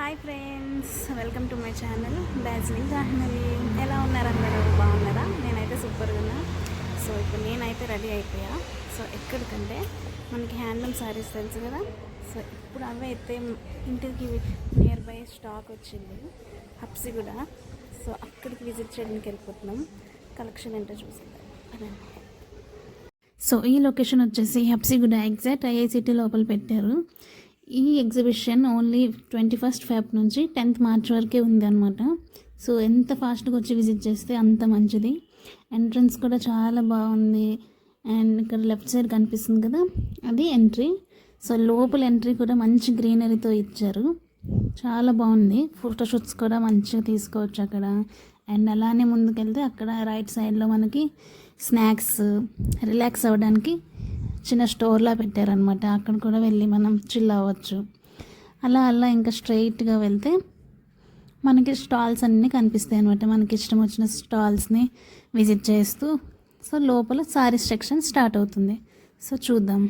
Hi friends, welcome to my channel Darjeeling Jahnavi. ఎలా ఉన్నారు అందరూ? బాగున్నారా? నేనైతే సూపర్గా ఉన్నా. సో ఇప్పుడు నేనైతే రెడీ అయిపోయా. సో ఎక్కడికంటే మనకి హ్యాండ్లూమ్ శారీస్ తెలుసు కదా. సో ఇప్పుడు అవే అయితే ఇంటికి నియర్ బై స్టాక్ వచ్చింది హబ్సిగూడ. సో అక్కడికి విజిట్ చేయడానికి వెళ్ళిపోతున్నాం. కలెక్షన్ ఏంటో చూసేద్దాం అదే. సో ఈ లొకేషన్ వచ్చేసి హబ్సిగూడ ఎగ్జాక్ట్ ఐఐసిటీ లోపల పెట్టారు. ఈ ఎగ్జిబిషన్ ఓన్లీ 21 ఫెబ్ నుంచి 10th మార్చ్ వరకే ఉంది అనమాట. సో ఎంత ఫాస్ట్గా వచ్చి విజిట్ చేస్తే అంత మంచిది. ఎంట్రన్స్ కూడా చాలా బాగుంది. అండ్ ఇక్కడ లెఫ్ట్ సైడ్ కనిపిస్తుంది కదా, అది ఎంట్రీ. సో లోపల ఎంట్రీ కూడా మంచి గ్రీనరీతో ఇచ్చారు, చాలా బాగుంది. ఫోటోషూట్స్ కూడా మంచిగా తీసుకోవచ్చు అక్కడ. అండ్ అలానే ముందుకెళ్తే అక్కడ రైట్ సైడ్లో మనకి స్నాక్స్, రిలాక్స్ అవ్వడానికి చిన్న స్టోర్లా పెట్టారనమాట. అక్కడ కూడా వెళ్ళి మనం చిల్ అవ్వచ్చు. అలా ఇంకా స్ట్రైట్గా వెళ్తే మనకి స్టాల్స్ అన్నీ కనిపిస్తాయి అనమాట. మనకి ఇష్టం వచ్చిన స్టాల్స్ని విజిట్ చేస్తూ సో లోపల సారీస్ సెక్షన్ స్టార్ట్ అవుతుంది. సో చూద్దాం.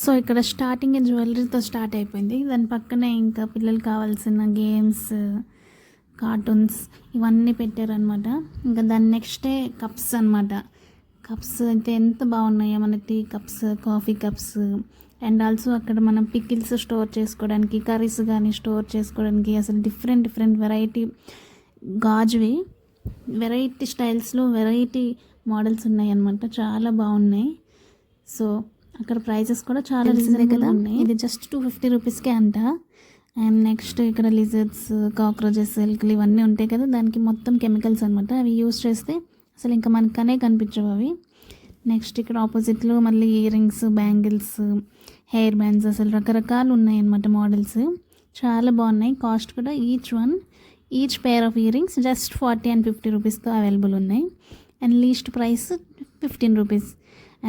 సో ఇక్కడ స్టార్టింగ్ జ్యువెలరీతో స్టార్ట్ అయిపోయింది. దాని పక్కనే ఇంకా పిల్లలు కావాల్సిన గేమ్స్, కార్టూన్స్ ఇవన్నీ పెట్టారనమాట. ఇంకా దాని నెక్స్టే కప్స్ అనమాట. కప్స్ అయితే ఎంత బాగున్నాయో, మన tea cups, coffee cups. And also అక్కడ మనం పికిల్స్ స్టోర్ చేసుకోవడానికి, కర్రీస్ కానీ స్టోర్ చేసుకోవడానికి అసలు డిఫరెంట్ వెరైటీ గాజువి, వెరైటీ స్టైల్స్లో వెరైటీ మోడల్స్ ఉన్నాయి అనమాట. చాలా బాగున్నాయి. సో అక్కడ ప్రైజెస్ కూడా చాలా రీజనబుల్ ఉన్నాయి. ఇది జస్ట్ 250 రూపీస్కే అంట. అండ్ నెక్స్ట్ ఇక్కడ లిజర్డ్స్, కాక్రోచెస్, ఎలుకలు ఇవన్నీ ఉంటాయి కదా, దానికి మొత్తం కెమికల్స్ అనమాట. అవి యూస్ చేస్తే అసలు ఇంకా మనకనే కనిపించవు అవి. నెక్స్ట్ ఇక్కడ ఆపోజిట్లో మళ్ళీ earrings, bangles, hair bands, అసలు రకరకాలు ఉన్నాయి అనమాట మోడల్స్. చాలా బాగున్నాయి. కాస్ట్ కూడా each pair of earrings just 40 and 50 రూపీస్తో అవైలబుల్ ఉన్నాయి. And least price 15 rupees.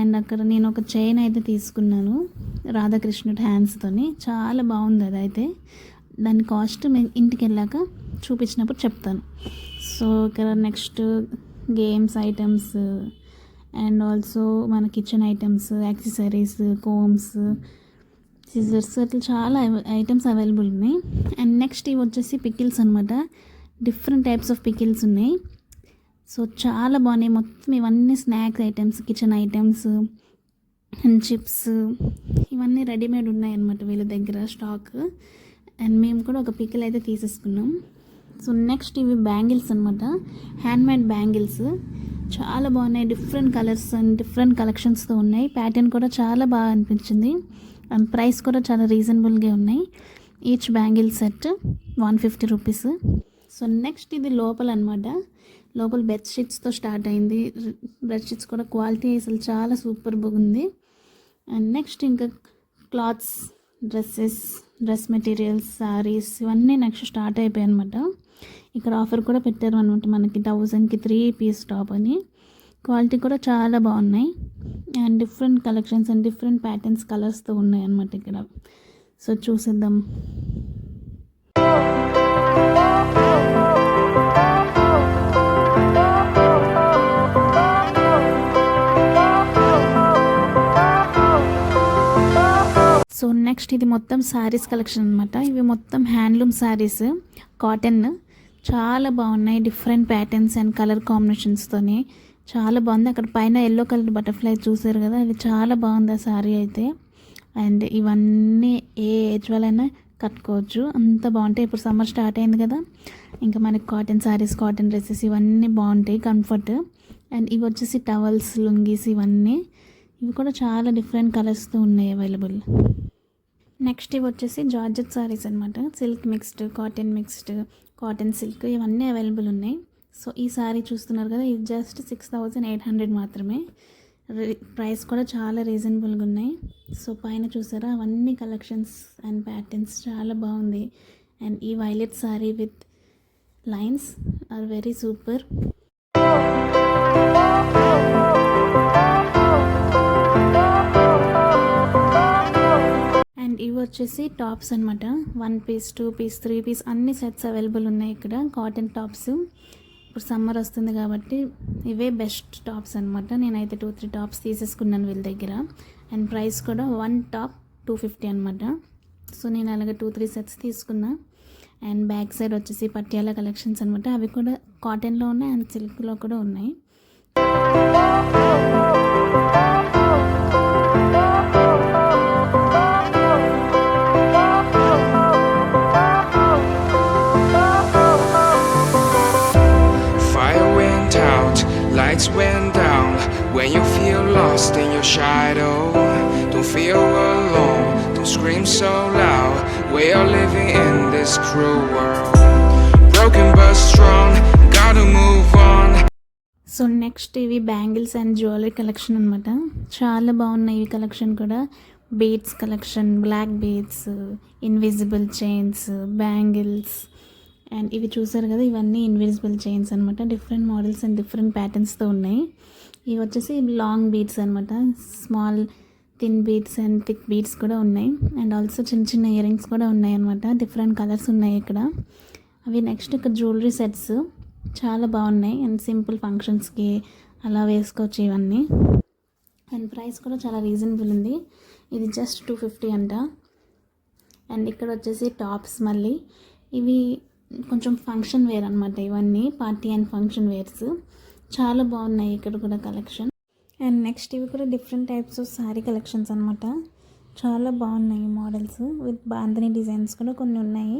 And అక్కడ నేను ఒక చైన్ అయితే తీసుకున్నాను రాధాకృష్ణుడి హ్యాండ్స్తోని. చాలా బాగుంది అది అయితే. దాని కాస్ట్ మేము ఇంటికి వెళ్ళాక చూపించినప్పుడు చెప్తాను. సో ఇక్కడ next games items and also మన kitchen items, accessories, combs, scissors, అట్లా చాలా ఐటమ్స్ అవైలబుల్ ఉన్నాయి. అండ్ నెక్స్ట్ ఇవి వచ్చేసి పికిల్స్ అనమాట. డిఫరెంట్ టైప్స్ ఆఫ్ పికిల్స్ ఉన్నాయి. సో చాలా బాగున్నాయి. మొత్తం ఇవన్నీ snacks items, kitchen items and chips ఇవన్నీ రెడీమేడ్ ఉన్నాయి అన్నమాట వీళ్ళ దగ్గర స్టాక్. అండ్ మేము కూడా ఒక పికిల్ అయితే తీసేసుకున్నాం. సో నెక్స్ట్ ఇవి బ్యాంగిల్స్ అనమాట, హ్యాండ్మేడ్ బ్యాంగిల్స్. చాలా బాగున్నాయి. డిఫరెంట్ కలర్స్ అండ్ డిఫరెంట్ కలెక్షన్స్తో ఉన్నాయి. ప్యాటర్న్ కూడా చాలా బాగా అనిపించింది. అండ్ ప్రైస్ కూడా చాలా రీజనబుల్గా ఉన్నాయి. Each bangle set 150 rupees. So next ఇది లోపల అనమాట. లోపల బెడ్షీట్స్తో స్టార్ట్ అయింది. బెడ్షీట్స్ కూడా క్వాలిటీ అసలు చాలా సూపర్ బాగుంది. అండ్ నెక్స్ట్ ఇంకా క్లాత్స్, డ్రెస్ మెటీరియల్స్, శారీస్ ఇవన్నీ నెక్స్ట్ స్టార్ట్ అయిపోయాయి అనమాట. ఇక్కడ ఆఫర్ కూడా పెట్టారు అనమాట మనకి 1000కి 3 పీస్ టాప్ అని. క్వాలిటీ కూడా చాలా బాగున్నాయి. And different collections and different patterns, కలర్స్తో ఉన్నాయి అనమాట ఇక్కడ. సో చూసేద్దాం. సో నెక్స్ట్ ఇది మొత్తం శారీస్ కలెక్షన్ అనమాట. ఇవి మొత్తం హ్యాండ్లూమ్ శారీస్, కాటన్. చాలా బాగున్నాయి. డిఫరెంట్ ప్యాటర్న్స్ అండ్ కలర్ కాంబినేషన్స్తోని చాలా బాగుంది. అక్కడ పైన ఎల్లో కలర్ బటర్ఫ్లై చూసారు కదా, ఇది చాలా బాగుంది ఆ శారీ అయితే. అండ్ ఇవన్నీ ఏ ఏజ్ వాళ్ళైనా కట్టుకోవచ్చు, అంత బాగుంటాయి. ఇప్పుడు సమ్మర్ స్టార్ట్ అయింది కదా, ఇంకా మనకి కాటన్ శారీస్, కాటన్ డ్రెస్సెస్ ఇవన్నీ బాగుంటాయి, కంఫర్ట్. అండ్ ఇవి వచ్చేసి టవల్స్, లుంగీస్ ఇవన్నీ. ఇవి కూడా చాలా డిఫరెంట్ కలర్స్తో ఉన్నాయి అవైలబుల్. నెక్స్ట్ ఇవి వచ్చేసి జార్జెట్ సారీస్ అనమాట. Silk mixed, cotton mixed, cotton silk ఇవన్నీ అవైలబుల్ ఉన్నాయి. సో ఈ సారీ చూస్తున్నారు కదా, ఇది జస్ట్ 6800 మాత్రమే. ప్రైస్ కూడా చాలా రీజనబుల్గా ఉన్నాయి. సో పైన చూసారా అవన్నీ కలెక్షన్స్ అండ్ ప్యాటర్న్స్ చాలా బాగుంది. అండ్ ఈ violet sari with lines are very super. And ఇవి వచ్చేసి టాప్స్ అనమాట. 1 పీస్, 2 పీస్, 3 పీస్ అన్ని సెట్స్ అవైలబుల్ ఉన్నాయి ఇక్కడ. Cotton tops. ఇప్పుడు సమ్మర్ వస్తుంది కాబట్టి ఇవే బెస్ట్ టాప్స్ అనమాట. నేనైతే 2-3 టాప్స్ తీసేసుకున్నాను వీళ్ళ దగ్గర. అండ్ ప్రైస్ కూడా 1 టాప్ 250 అనమాట. సో నేను అలాగే 2-3 సెట్స్ తీసుకున్నా. అండ్ బ్యాక్ సైడ్ వచ్చేసి పట్యాల కలెక్షన్స్ అనమాట. అవి కూడా కాటన్లో ఉన్నాయి అండ్ సిల్క్లో కూడా ఉన్నాయి. Lights went down when you feel lost in your shadow. Don't feel alone, don't scream so loud. We are living in this cruel world. Broken but strong, gotta move on. So next ఇవి bangles and jewellery collection అనమాట. చాలా బాగున్నాయి ఇవి collection కూడా. Beads collection, black beads, invisible chains, bangles and ఇవి చూసారు కదా, ఇవన్నీ ఇన్విజిబుల్ చైన్స్ అనమాట. డిఫరెంట్ మోడల్స్ అండ్ డిఫరెంట్ ప్యాటర్న్స్తో ఉన్నాయి. ఇవి వచ్చేసి లాంగ్ బీడ్స్ అనమాట. Small thin beads and thick beads కూడా ఉన్నాయి. అండ్ ఆల్సో చిన్న చిన్న ఇయర్ రింగ్స్ కూడా ఉన్నాయి అనమాట. డిఫరెంట్ కలర్స్ ఉన్నాయి ఇక్కడ. అవి నెక్స్ట్ ఇక్కడ జ్యువెలరీ సెట్స్ చాలా బాగున్నాయి. అండ్ సింపుల్ ఫంక్షన్స్కి అలా వేసుకోవచ్చు ఇవన్నీ. అండ్ ప్రైస్ కూడా చాలా రీజనబుల్ ఉంది. ఇది జస్ట్ 250 అంట. అండ్ ఇక్కడ వచ్చేసి టాప్స్, మళ్ళీ ఇవి కొంచెం ఫంక్షన్ వేర్ అనమాట. ఇవన్నీ పార్టీ అండ్ ఫంక్షన్ వేర్స్ చాలా బాగున్నాయి ఇక్కడ కూడా కలెక్షన్. అండ్ నెక్స్ట్ ఇవి కూడా different types of sari collections అనమాట. చాలా బాగున్నాయి మోడల్స్. విత్ బాంధనీ డిజైన్స్ కూడా కొన్ని ఉన్నాయి.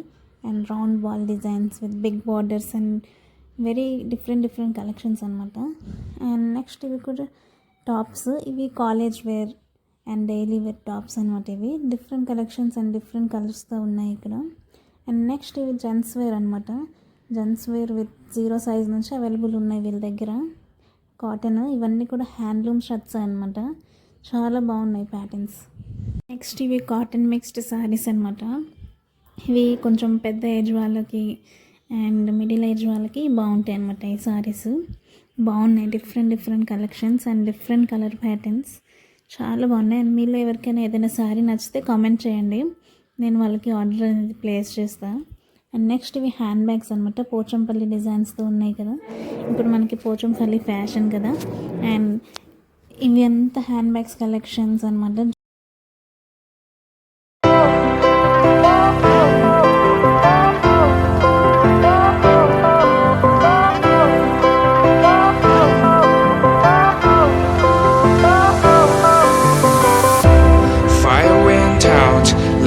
And round ball designs with big borders and very different collections అనమాట. అండ్ నెక్స్ట్ ఇవి కూడా టాప్స్. ఇవి college wear and daily wear tops అనమాట. ఇవి డిఫరెంట్ కలెక్షన్స్ అండ్ డిఫరెంట్ కలర్స్తో ఉన్నాయి ఇక్కడ. అండ్ నెక్స్ట్ ఇవి జెంట్స్ వేర్ అనమాట. జెంట్స్ వేర్ విత్ 0 సైజ్ నుంచి అవైలబుల్ ఉన్నాయి వీళ్ళ దగ్గర. కాటన్, ఇవన్నీ కూడా హ్యాండ్లూమ్ షర్ట్స్ అనమాట. చాలా బాగున్నాయి ప్యాటర్న్స్. నెక్స్ట్ ఇవి కాటన్ మిక్స్డ్ శారీస్ అనమాట. ఇవి కొంచెం పెద్ద ఏజ్ వాళ్ళకి అండ్ మిడిల్ ఏజ్ వాళ్ళకి బాగుంటాయి అనమాట. ఈ శారీస్ బాగున్నాయి. Different collections and different colour patterns చాలా బాగున్నాయి. అండ్ మీలో ఎవరికైనా ఏదైనా శారీ నచ్చితే కామెంట్ చేయండి, నేను వాళ్ళకి ఆర్డర్ అనేది ప్లేస్ చేస్తాను. అండ్ నెక్స్ట్ ఇవి హ్యాండ్ బ్యాగ్స్ అనమాట. పోచంపల్లి డిజైన్స్తో ఉన్నాయి కదా. ఇప్పుడు మనకి పోచంపల్లి ఫ్యాషన్ కదా. అండ్ ఇవి అంతా హ్యాండ్ బ్యాగ్స్ కలెక్షన్స్ అనమాట.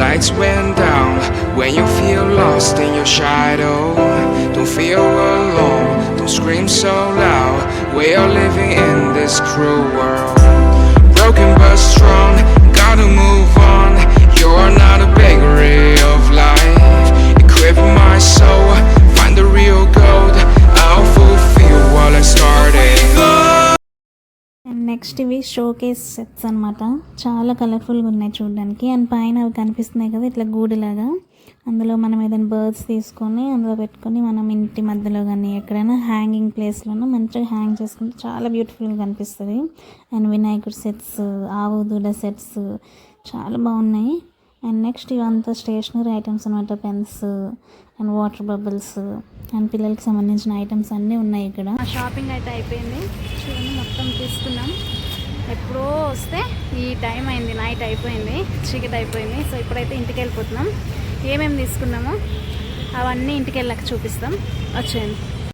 Lights went down when you feel lost in your shadow. Don't feel alone, don't scream so loud. We are living in this cruel world. Broken but strong, gotta move on. You're not a bakery of life. Equip my soul, find the real gold. I'll fulfill what I started. And next ఇవి showcase sets అనమాట. చాలా కలర్ఫుల్గా ఉన్నాయి చూడడానికి. And పైన అవి కనిపిస్తున్నాయి కదా ఇట్లా గూడులాగా. అందులో మనం ఏదైనా బర్డ్స్ తీసుకొని అందులో పెట్టుకొని మనం ఇంటి మధ్యలో కానీ ఎక్కడైనా హ్యాంగింగ్ ప్లేస్లోనూ మంచిగా హ్యాంగ్ చేసుకుంటే చాలా బ్యూటిఫుల్గా కనిపిస్తుంది. అండ్ వినాయకుడు సెట్స్, ఆవు దూడ సెట్స్ చాలా బాగున్నాయి. అండ్ నెక్స్ట్ ఇవంతా స్టేషనరీ ఐటమ్స్ అనమాట. Pens and water bubbles and పిల్లలకి సంబంధించిన ఐటమ్స్ అన్నీ ఉన్నాయి ఇక్కడ. షాపింగ్ అయితే అయిపోయింది. చూడండి మొత్తం తీసుకున్నాం. ఎప్పుడో వస్తే ఈ టైం అయింది, నైట్ అయిపోయింది, చీకటి అయిపోయింది. సో ఇప్పుడైతే ఇంటికి వెళ్ళిపోతున్నాం. ఏమేమి తీసుకున్నామో అవన్నీ ఇంటికి వెళ్ళాక చూపిస్తాం. వచ్చేయండి.